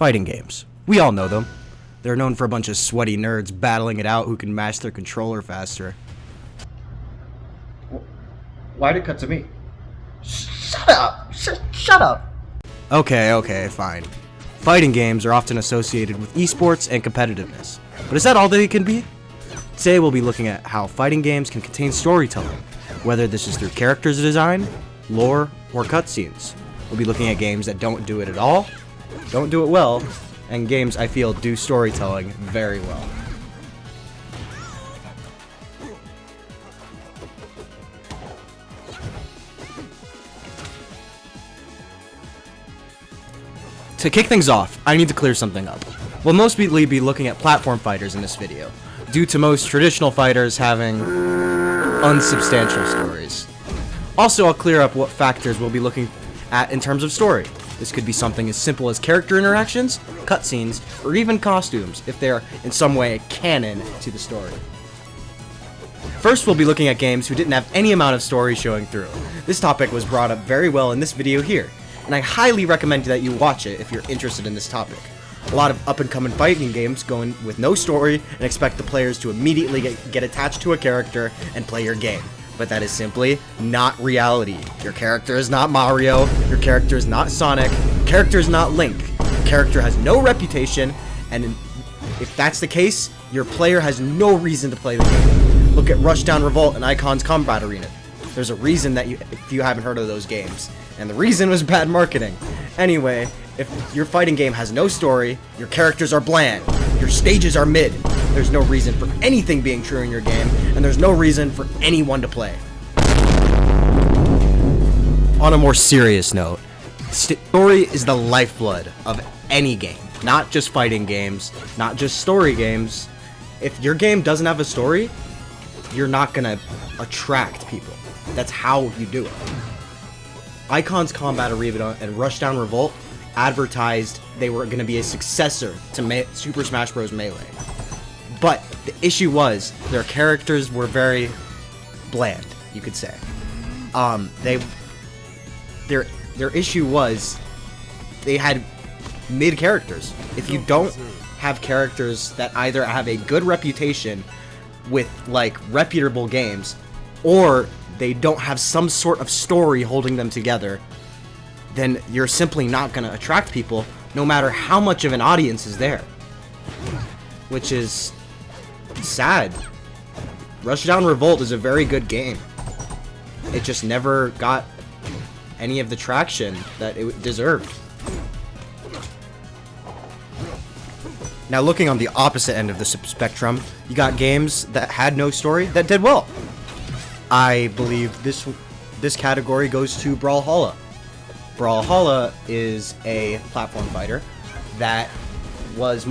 Fighting games. We all know them. They're known for a bunch of sweaty nerds battling it out who can mash their controller faster. Why'd it cut to me? Shut up! Shut up! Okay, fine. Fighting games are often associated with esports and competitiveness. But is that all they can be? Today we'll be looking at how fighting games can contain storytelling, whether this is through character design, lore, or cutscenes. We'll be looking at games that don't do it at all, don't do it well, and games I feel do storytelling very well. To kick things off, I need to clear something up. We'll mostly be looking at platform fighters in this video, due to most traditional fighters having unsubstantial stories. Also, I'll clear up what factors we'll be looking at in terms of story. This could be something as simple as character interactions, cutscenes, or even costumes, if they're in some way canon to the story. First, we'll be looking at games who didn't have any amount of story showing through. This topic was brought up very well in this video here, and I highly recommend that you watch it if you're interested in this topic. A lot of up-and-coming fighting games go in with no story and expect the players to immediately get attached to a character and play your game. But that is simply not reality. Your character is not Mario, your character is not Sonic, your character is not Link. Your character has no reputation, and if that's the case, your player has no reason to play the game. Look at Rushdown Revolt and Icon's Combat Arena. There's a reason that if you haven't heard of those games, and the reason was bad marketing. Anyway, if your fighting game has no story, your characters are bland, your stages are mid, there's no reason for anything being true in your game, and there's no reason for anyone to play. On a more serious note, story is the lifeblood of any game, not just fighting games, not just story games. If your game doesn't have a story, you're not gonna attract people. That's how you do it. Icon's Combat Arena and Rushdown Revolt advertised they were going to be a successor to Super Smash Bros. Melee. But the issue was their characters were very bland, you could say. Their issue was they had mid characters. If you don't have characters that either have a good reputation with like reputable games, or they don't have some sort of story holding them together, then you're simply not going to attract people no matter how much of an audience is there. Which is sad. Rushdown Revolt is a very good game. It just never got any of the traction that it deserved. Now, looking on the opposite end of the spectrum, you got games that had no story that did well. I believe this category goes to Brawlhalla. Brawlhalla is a platform fighter that was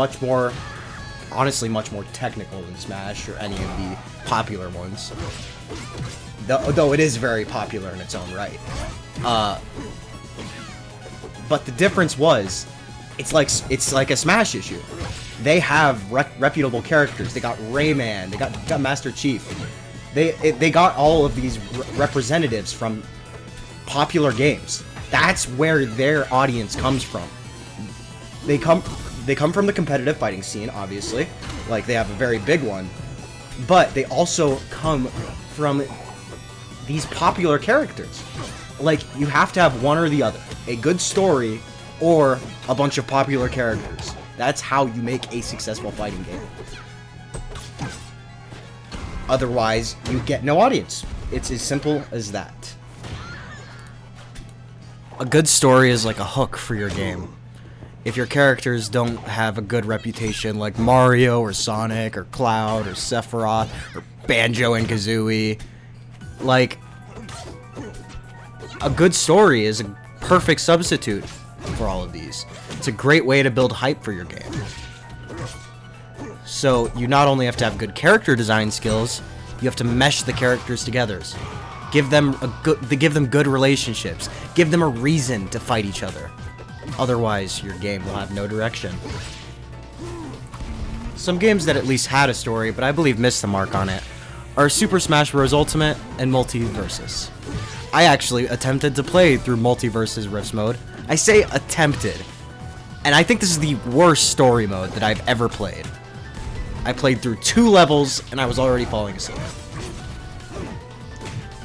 honestly much more technical than Smash or any of the popular ones. Though it is very popular in its own right. But the difference was, it's like a Smash issue. They have reputable characters. They got Rayman. They got Master Chief. They got all of these representatives from popular games. That's where their audience comes from. They come from the competitive fighting scene, obviously. Like, they have a very big one. But they also come from these popular characters. Like, you have to have one or the other. A good story or a bunch of popular characters. That's how you make a successful fighting game. Otherwise, you get no audience. It's as simple as that. A good story is like a hook for your game. If your characters don't have a good reputation like Mario or Sonic or Cloud or Sephiroth or Banjo and Kazooie, like, a good story is a perfect substitute for all of these. It's a great way to build hype for your game. So you not only have to have good character design skills, you have to mesh the characters together. Give them good relationships. Give them a reason to fight each other. Otherwise, your game will have no direction. Some games that at least had a story, but I believe missed the mark on it, are Super Smash Bros. Ultimate and Multiversus. I actually attempted to play through Multiversus Rifts mode. I say attempted. And I think this is the worst story mode that I've ever played. I played through 2 levels and I was already falling asleep.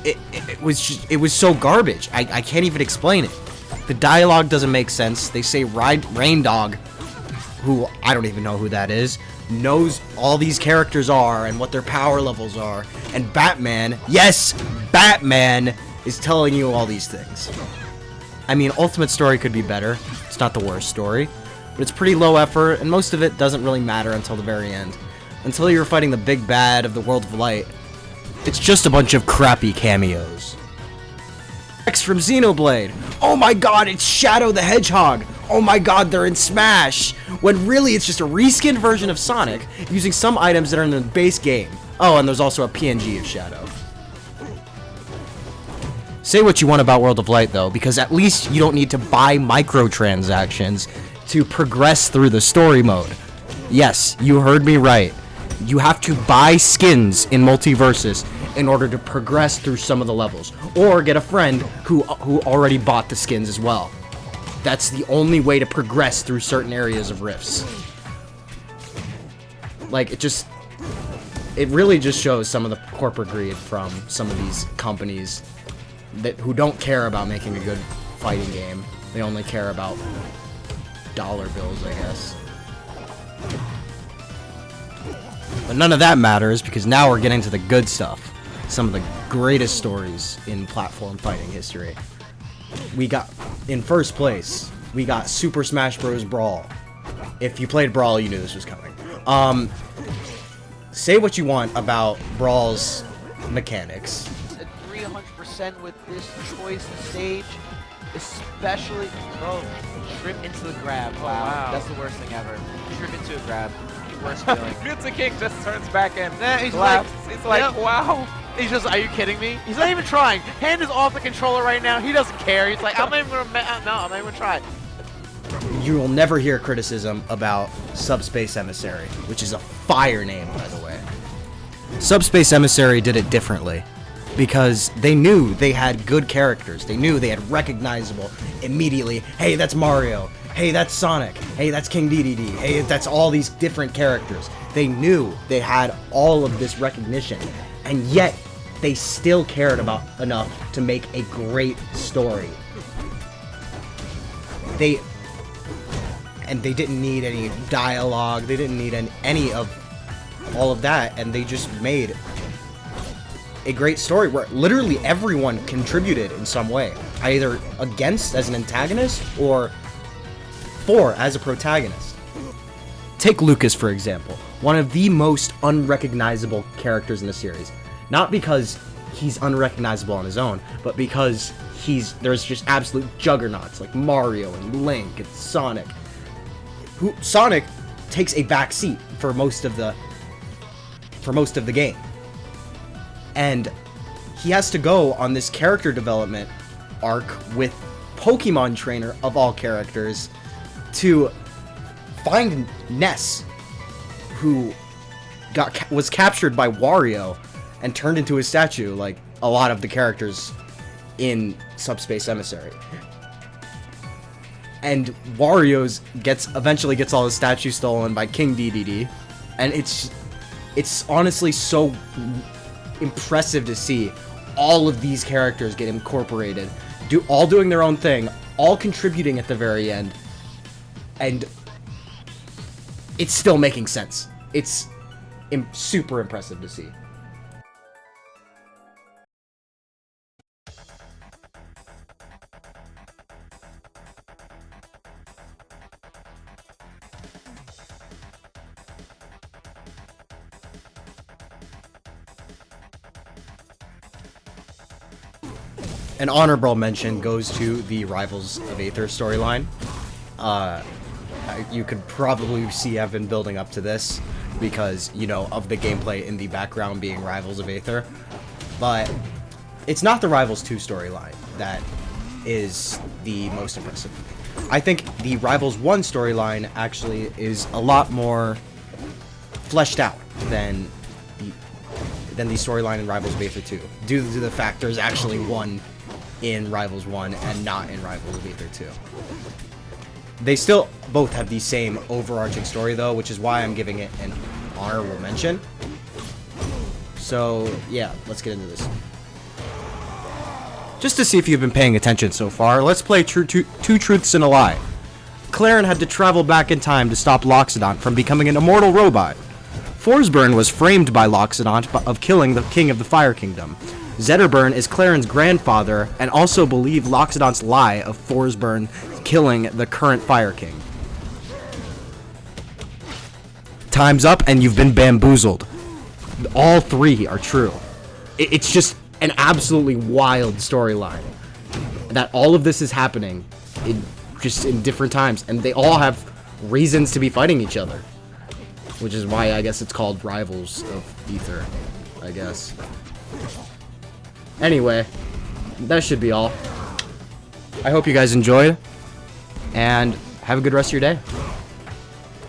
It was so garbage. I can't even explain it. The dialogue doesn't make sense. They say Rain Dog, who I don't even know who that is, knows all these characters are and what their power levels are. And Batman, yes, Batman is telling you all these things. I mean, Ultimate Story could be better. It's not the worst story, but it's pretty low effort, and most of it doesn't really matter until the very end. Until you're fighting the big bad of the World of Light, it's just a bunch of crappy cameos. X from Xenoblade. Oh my god, it's Shadow the Hedgehog. Oh my god, they're in Smash. When really it's just a reskinned version of Sonic using some items that are in the base game. Oh, and there's also a PNG of Shadow. Say what you want about World of Light though, because at least you don't need to buy microtransactions to progress through the story mode. Yes, you heard me right. You have to buy skins in Multiversus in order to progress through some of the levels, or get a friend who already bought the skins as well. That's the only way to progress through certain areas of Rifts. Like, it really just shows some of the corporate greed from some of these companies who don't care about making a good fighting game. They only care about dollar bills, I guess. But none of that matters, because now we're getting to the good stuff. Some of the greatest stories in platform fighting history. We got, in first place, we got Super Smash Bros. Brawl. If you played Brawl, you knew this was coming. Say what you want about Brawl's mechanics. 300% with this choice and stage, especially, bro, trip into the grab. Wow. That's the worst thing ever. Trip into a grab. Worst feeling. Mutsu King just turns back in. Nah, he's laughs. like, He's like, yep. wow. He's just, are you kidding me? He's not even trying. Hand is off the controller right now. He doesn't care. He's like, I'm not even gonna, no, I'm not even gonna try. You will never hear criticism about Subspace Emissary, which is a fire name, by the way. Subspace Emissary did it differently, because they knew they had good characters. They knew they had recognizable immediately, hey, that's Mario. Hey, that's Sonic. Hey, that's King Dedede. Hey, that's all these different characters. They knew they had all of this recognition, and yet they still cared about enough to make a great story. They didn't need any dialogue. They didn't need any of all of that, and they just made a great story where literally everyone contributed in some way, either against as an antagonist or for as a protagonist. Take Lucas, for example, one of the most unrecognizable characters in the series. Not because he's unrecognizable on his own, but because there's just absolute juggernauts like Mario and Link and Sonic. Sonic takes a back seat for most of the game. And he has to go on this character development arc with Pokemon Trainer, of all characters, to find Ness, who was captured by Wario and turned into a statue, like a lot of the characters in Subspace Emissary. And Wario eventually gets all his statues stolen by King Dedede, and it's honestly so impressive to see all of these characters get incorporated, all doing their own thing, all contributing at the very end. And it's still making sense. It's super impressive to see. An honorable mention goes to the Rivals of Aether storyline. You could probably see I've been building up to this because, you know, of the gameplay in the background being Rivals of Aether. But it's not the Rivals 2 storyline that is the most impressive. I think the Rivals 1 storyline actually is a lot more fleshed out than the storyline in Rivals of Aether 2, due to the fact there's actually one in Rivals 1 and not in Rivals of Aether 2. They still both have the same overarching story, though, which is why I'm giving it an honorable mention. So, yeah, let's get into this. Just to see if you've been paying attention so far, let's play Two Truths and a Lie. Claren had to travel back in time to stop Loxodont from becoming an immortal robot. Forsburn was framed by Loxodont of killing the king of the Fire Kingdom. Zetterburn is Claren's grandfather and also believed Loxodont's lie of Forsburn killing the current Fire King. Time's up and you've been bamboozled. All three are true. It's just an absolutely wild storyline. That all of this is happening just in different times, and they all have reasons to be fighting each other. Which is why I guess it's called Rivals of Ether, I guess. Anyway, that should be all. I hope you guys enjoyed, and have a good rest of your day.